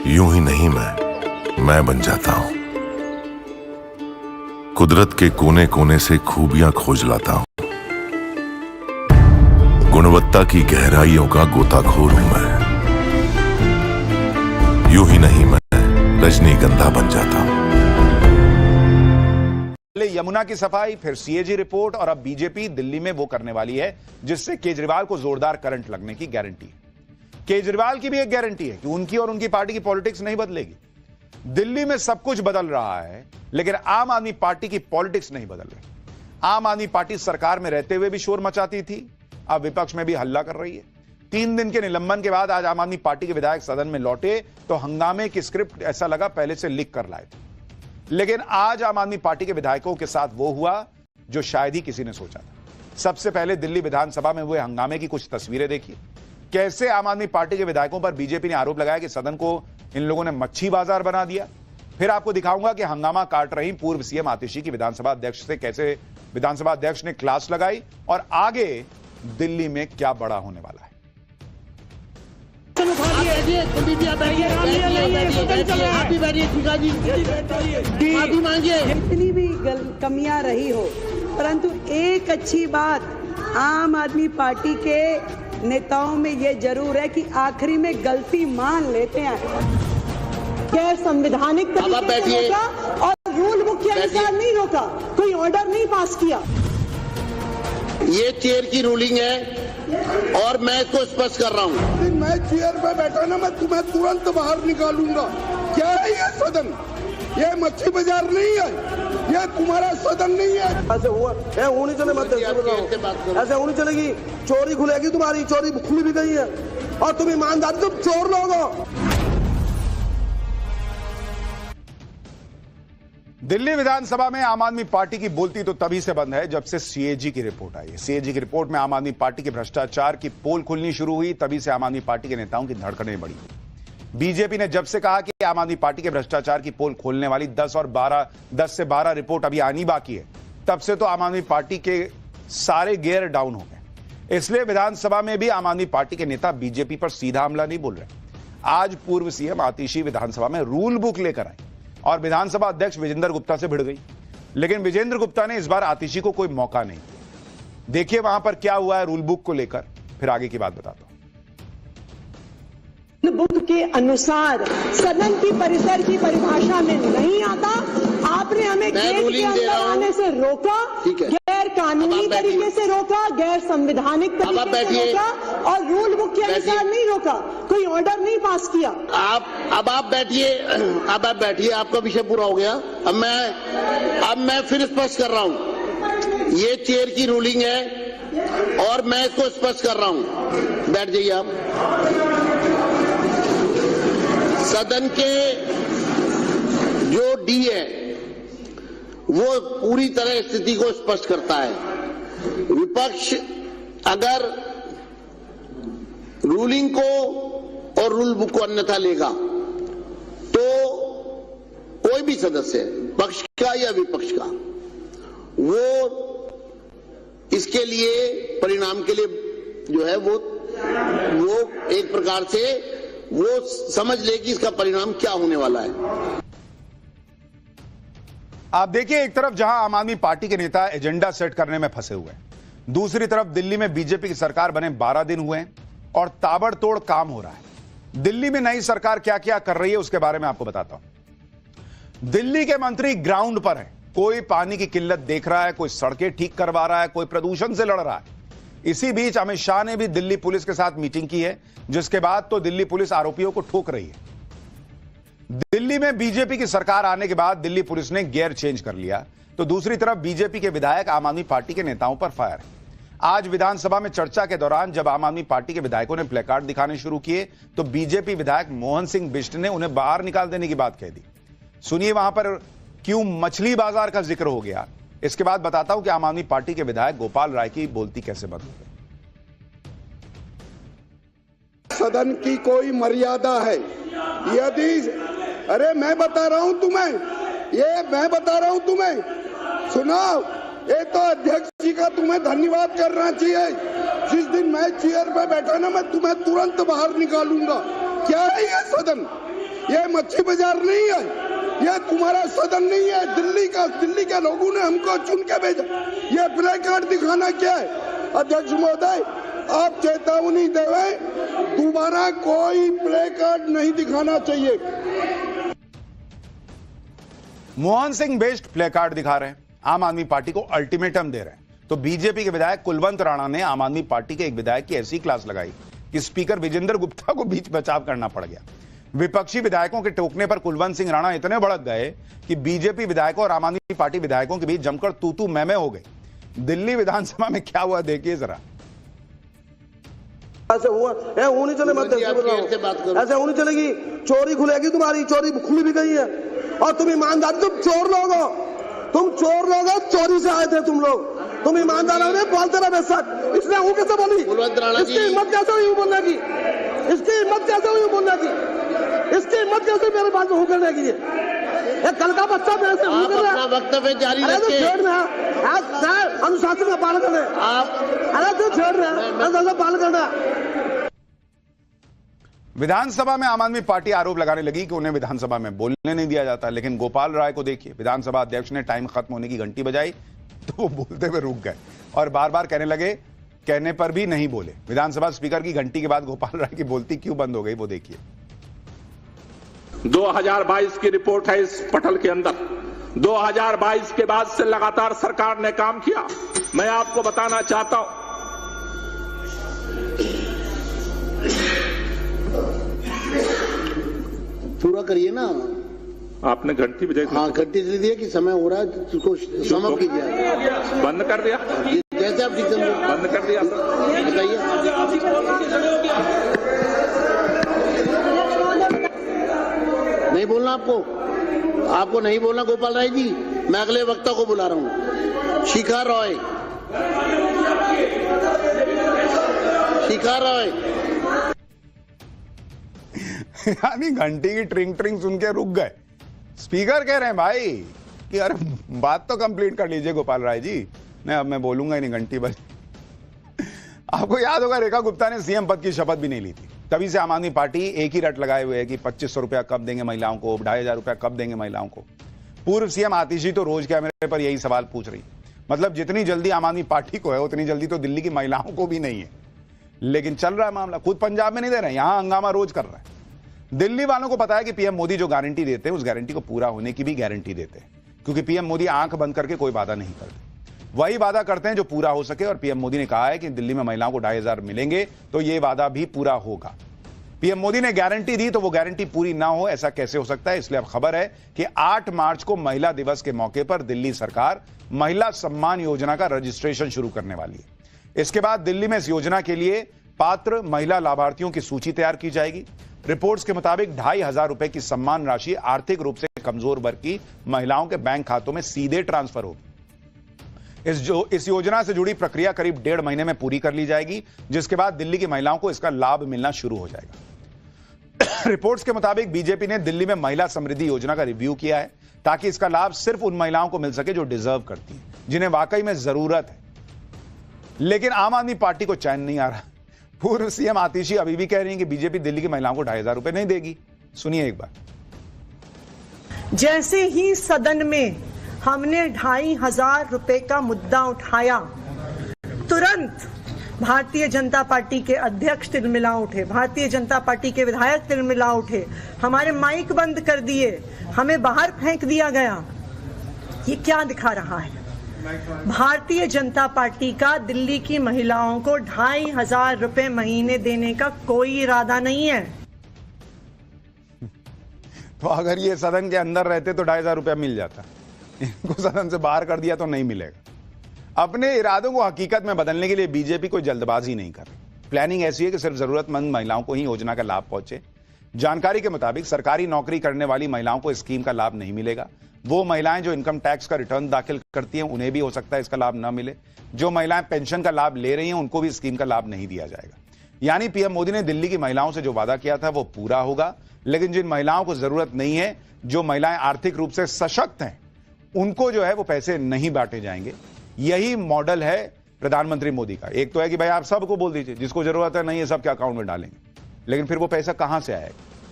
यूं ही नहीं मैं बन जाता हूं। कुदरत के कोने कोने से खूबियां खोज लाता हूं। गुणवत्ता की गहराइयों का गोताखोर हूं मैं। यूं ही नहीं मैं रजनीगंधा बन जाता हूं। यमुना की सफाई, फिर सीएजी रिपोर्ट और अब बीजेपी दिल्ली में वो करने वाली है जिससे केजरीवाल को जोरदार करंट लगने की गारंटी है। केजरीवाल की भी एक गारंटी है कि उनकी और उनकी पार्टी की पॉलिटिक्स नहीं बदलेगी। दिल्ली में सब कुछ बदल रहा है, लेकिन आम आदमी पार्टी की पॉलिटिक्स नहीं बदल रही। आम आदमी पार्टी सरकार में रहते हुए भी शोर मचाती थी, अब विपक्ष में भी हल्ला कर रही है। 3 दिन के निलंबन के बाद आज आम आदमी पार्टी के विधायक सदन में लौटे तो हंगामे की स्क्रिप्ट ऐसा लगा पहले से लिख कर लाए थे। लेकिन आज आम आदमी पार्टी के विधायकों के साथ वो हुआ जो शायद ही किसी ने सोचा था। सबसे पहले दिल्ली विधानसभा में हुए हंगामे की कुछ तस्वीरें देखिए। कैसे आम आदमी पार्टी के विधायकों पर बीजेपी ने आरोप लगाया कि सदन को इन लोगों ने मच्छी बाजार बना दिया। फिर आपको दिखाऊंगा कि हंगामा काट रही पूर्व सीएम आतिशी की विधानसभा अध्यक्ष से कैसे विधानसभा अध्यक्ष ने क्लास लगाई और आगे दिल्ली में क्या बड़ा होने वाला है। जितनी भी कमियां रही हो, परंतु एक अच्छी बात आम आदमी पार्टी के नेताओं में ये जरूर है कि आखिरी में गलती मान लेते हैं। गैर संवैधानिक तरीके से रोका और रूल बुक के अनुसार नहीं रोका, कोई ऑर्डर नहीं पास किया। ये चेयर की रूलिंग है और मैं इसको स्पष्ट कर रहा हूँ। मैं चेयर पे बैठा ना, मैं तुम्हें तुरंत बाहर निकालूंगा। क्या है ये सदन? ये मच्छी बाजार नहीं है, ये तुम्हारा सदन नहीं है। ऐसे हुआ होनी चले मत ऐसे होनी चलेगी। चोरी खुलेगी, तुम्हारी चोरी खुली भी गई है और तुम ईमानदार तुम चोर लोग हो। दिल्ली विधानसभा में आम आदमी पार्टी की बोलती तो तभी से बंद है जब से सीएजी की रिपोर्ट आई है। सीएजी की रिपोर्ट में आम आदमी पार्टी के भ्रष्टाचार की पोल खुलनी शुरू हुई, तभी से आम आदमी पार्टी के नेताओं की धड़कनें बढ़ी। बीजेपी ने जब से कहा कि आम आदमी पार्टी के भ्रष्टाचार की पोल खोलने वाली 10 से 12 रिपोर्ट अभी आनी बाकी है, तब से तो आम आदमी पार्टी के सारे गियर डाउन हो गए। इसलिए विधानसभा में भी आम आदमी पार्टी के नेता बीजेपी पर सीधा हमला नहीं बोल रहे। आज पूर्व सीएम आतिशी विधानसभा में रूल बुक लेकर आई और विधानसभा अध्यक्ष विजेंद्र गुप्ता से भिड़ गई, लेकिन विजेंद्र गुप्ता ने इस बार आतिशी को कोई मौका नहीं दिया। देखिए वहां पर क्या हुआ है रूल बुक को लेकर, फिर आगे की बात बताता हूं। बुक के अनुसार सदन की परिसर की परिभाषा में नहीं आता। आपने हमें गेट के अंदर आने से रोका, गैर कानूनी तरीके से रोका, गैर संवैधानिक तरीके से रोका और रूल बुक के अनुसार नहीं रोका, कोई ऑर्डर नहीं पास किया। अब आप बैठिए, आपका विषय पूरा हो गया। अब मैं फिर स्पष्ट कर रहा हूँ, ये चेयर की रूलिंग है और मैं इसको स्पष्ट कर रहा हूँ। बैठ जाइए आप। सदन के जो डी है वो पूरी तरह स्थिति को स्पष्ट करता है। विपक्ष अगर रूलिंग को और रूल बुक को अन्यथा लेगा तो कोई भी सदस्य, पक्ष का या विपक्ष का, वो इसके लिए परिणाम के लिए जो है वो एक प्रकार से वो समझ ले कि इसका परिणाम क्या होने वाला है। आप देखिए, एक तरफ जहां आम आदमी पार्टी के नेता एजेंडा सेट करने में फंसे हुए हैं, दूसरी तरफ दिल्ली में बीजेपी की सरकार बने 12 दिन हुए हैं और ताबड़तोड़ काम हो रहा है। दिल्ली में नई सरकार क्या क्या कर रही है उसके बारे में आपको बताता हूं। दिल्ली के मंत्री ग्राउंड पर है, कोई पानी की किल्लत देख रहा है, कोई सड़कें ठीक करवा रहा है, कोई प्रदूषण से लड़ रहा है। इसी बीच अमित शाह ने भी दिल्ली पुलिस के साथ मीटिंग की है, जिसके बाद तो दिल्ली पुलिस आरोपियों को ठोक रही है। दिल्ली में बीजेपी की सरकार आने के बाद दिल्ली पुलिस ने गियर चेंज कर लिया, तो दूसरी तरफ बीजेपी के विधायक आम आदमी पार्टी के नेताओं पर फायर है। आज विधानसभा में चर्चा के दौरान जब आम आदमी पार्टी के विधायकों ने प्लेकार्ड दिखाने शुरू किए तो बीजेपी विधायक मोहन सिंह बिष्ट ने उन्हें बाहर निकाल देने की बात कह दी। सुनिए वहां पर क्यों मछली बाजार का जिक्र हो गया, इसके बाद बताता हूं कि आम आदमी पार्टी के विधायक गोपाल राय की बोलती कैसे बंद हो गई। सदन की कोई मर्यादा है यदि, अरे मैं बता रहा हूं तुम्हें, सुनाओ। ये तो अध्यक्ष जी का तुम्हें धन्यवाद करना चाहिए। जिस दिन मैं चेयर पे बैठा ना, मैं तुम्हें तुरंत बाहर निकालूंगा। क्या है ये सदन? ये मच्छी बाजार नहीं है, ये तुम्हारा सदन नहीं है। दिल्ली के लोगों ने हमको चुन के भेजा। ये प्ले कार्ड दिखाना क्या है? अध्यक्ष महोदय, आप चेतावनी देवे, दोबारा कोई प्ले कार्ड नहीं दिखाना चाहिए। Mohan Singh based play card दिखा रहे हैं, आम आदमी पार्टी को अल्टीमेटम दे रहे हैं। तो बीजेपी के विधायक कुलवंत राणा ने आम आदमी पार्टी के एक विधायक की ऐसी क्लास लगाई कि स्पीकर विजेंद्र गुप्ता को बीच बचाव करना पड़ गया। विपक्षी विधायकों के टोकने पर कुलवंत सिंह राणा इतने भड़क गए कि बीजेपी विधायकों और आम आदमी पार्टी विधायकों के बीच जमकर तू मैं हो गई। दिल्ली विधानसभा में क्या हुआ देखिए जरा। ऐसे हुआ है, होनी चले मत ऐसे होनी चलेगी। चोरी खुलेगी, तुम्हारी चोरी खुली भी गई है। और तुम ईमानदार, तुम चोर लोग हो, चोरी से आए थे तुम लोग। तुम ईमानदार हो, बोलते रहे बेशक। इसने हूं कैसे बोली? इसकी हिम्मत कैसे हुई बोलने की? इसकी हिम्मत कैसे हुई बोलने की? इसकी हिम्मत कैसे मेरे पास हूं करने की? ये कल का बच्चा मेरे से हूं कर रहा है। वक्तव्य जारी रखिए। अनुशासन का पालन करना। अरे तू छेड़ रहा है, अनुशासन का पालन करना। विधानसभा में आम आदमी पार्टी आरोप लगाने लगी कि उन्हें विधानसभा में बोलने नहीं दिया जाता। लेकिन गोपाल राय को देखिए, विधानसभा अध्यक्ष ने टाइम खत्म होने की घंटी बजाई तो वो बोलते हुए रुक गए और बार बार कहने लगे, कहने पर भी नहीं बोले। विधानसभा स्पीकर की घंटी के बाद गोपाल राय की बोलती क्यों बंद हो गई वो देखिए। 2022 की रिपोर्ट है इस पटल के अंदर। 2022 के बाद से लगातार सरकार ने काम किया। मैं आपको बताना चाहता हूं, पूरा करिए ना। आपने घंटी बजाई। हाँ, घंटी दे दिया कि समय हो रहा है, उसको समाप्त कीजिए। बंद कर दिया, जैसे आप ठीक समझे। बंद कर दिया। बताइए। नहीं बोलना आपको नहीं बोलना गोपाल राय जी। मैं अगले वक्ता को बुला रहा हूँ। शिखा रॉय। यानी घंटी की ट्रिंग ट्रिंग सुन के रुक गए। स्पीकर कह रहे हैं भाई कि अरे बात तो कंप्लीट कर लीजिए गोपाल राय जी। नहीं, अब मैं बोलूंगा ही नहीं, घंटी बज। आपको याद होगा रेखा गुप्ता ने सीएम पद की शपथ भी नहीं ली थी। तभी से आम आदमी पार्टी एक ही रट लगाए हुए है कि 2500 रुपया कब देंगे महिलाओं को, 2500 रुपया कब देंगे महिलाओं को। पूर्व सीएम आतिशी तो रोज कैमरे पर यही सवाल पूछ रही। मतलब जितनी जल्दी आम आदमी पार्टी को है उतनी जल्दी तो दिल्ली की महिलाओं को भी नहीं है। लेकिन चल रहा है मामला। खुद पंजाब में नहीं दे रहे, यहां हंगामा रोज कर रहा है। दिल्ली वालों को पता है कि पीएम मोदी जो गारंटी देते हैं उस गारंटी को पूरा होने की भी गारंटी देते हैं, क्योंकि पीएम मोदी आंख बंद करके कोई वादा नहीं करते। वही वादा करते हैं जो पूरा हो सके। और पीएम मोदी ने कहा है कि दिल्ली में महिलाओं को 2500 मिलेंगे, तो यह वादा भी पूरा होगा। पीएम मोदी ने गारंटी दी तो वो गारंटी पूरी ना हो, ऐसा कैसे हो सकता है? इसलिए अब खबर है कि 8 मार्च को महिला दिवस के मौके पर दिल्ली सरकार महिला सम्मान योजना का रजिस्ट्रेशन शुरू करने वाली है। इसके बाद दिल्ली में इस योजना के लिए पात्र महिला लाभार्थियों की सूची तैयार की जाएगी। रिपोर्ट्स के मुताबिक 2500 रुपए की सम्मान राशि आर्थिक रूप से कमजोर वर्ग की महिलाओं के बैंक खातों में सीधे ट्रांसफर होगी। इस योजना से जुड़ी प्रक्रिया करीब 1.5 महीने में पूरी कर ली जाएगी, जिसके बाद दिल्ली की महिलाओं को इसका लाभ मिलना शुरू हो जाएगा। रिपोर्ट्स के मुताबिक बीजेपी ने दिल्ली में महिला समृद्धि योजना का रिव्यू किया है, ताकि इसका लाभ सिर्फ उन महिलाओं को मिल सके जो डिजर्व करती हैं, जिन्हें वाकई में जरूरत है। लेकिन आम आदमी पार्टी को चैन नहीं आ रहा। पूर्व सीएम आतिशी अभी भी कह रही हैं कि बीजेपी दिल्ली की महिलाओं को 2500 रुपए नहीं देगी। सुनिए एक बार। जैसे ही सदन में हमने 2500 रुपए का मुद्दा उठाया, तुरंत भारतीय जनता पार्टी के अध्यक्ष तिलमिला उठे, भारतीय जनता पार्टी के विधायक तिलमिला उठे, हमारे माइक बंद कर दिए, हमें बाहर फेंक दिया गया। ये क्या दिखा रहा है? भारतीय जनता पार्टी का दिल्ली की महिलाओं को 2500 रुपए महीने देने का कोई इरादा नहीं है। तो अगर ये सदन के अंदर रहते तो 2500 रुपया मिल जाता। इनको सदन से बाहर कर दिया तो नहीं मिलेगा। अपने इरादों को हकीकत में बदलने के लिए बीजेपी कोई जल्दबाजी नहीं कर रही। प्लानिंग ऐसी है कि सिर्फ जरूरतमंद महिलाओं को ही योजना का लाभ पहुंचे। जानकारी के मुताबिक सरकारी नौकरी करने वाली महिलाओं को स्कीम का लाभ नहीं मिलेगा। वो महिलाएं जो इनकम टैक्स का रिटर्न दाखिल करती हैं उन्हें भी हो सकता है इसका लाभ न मिले। जो महिलाएं पेंशन का लाभ ले रही हैं उनको भी स्कीम का लाभ नहीं दिया जाएगा। यानी पीएम मोदी ने दिल्ली की महिलाओं से जो वादा किया था वो पूरा होगा, लेकिन जिन महिलाओं को जरूरत नहीं है, जो महिलाएं आर्थिक रूप से सशक्त हैं, उनको जो है वो पैसे नहीं बांटे जाएंगे। यही मॉडल है प्रधानमंत्री मोदी का। एक तो है कि भाई आप सबको बोल दीजिए, जिसको जरूरत है नहीं है सबके अकाउंट में डालेंगे, लेकिन फिर वो पैसा कहां से आएगा?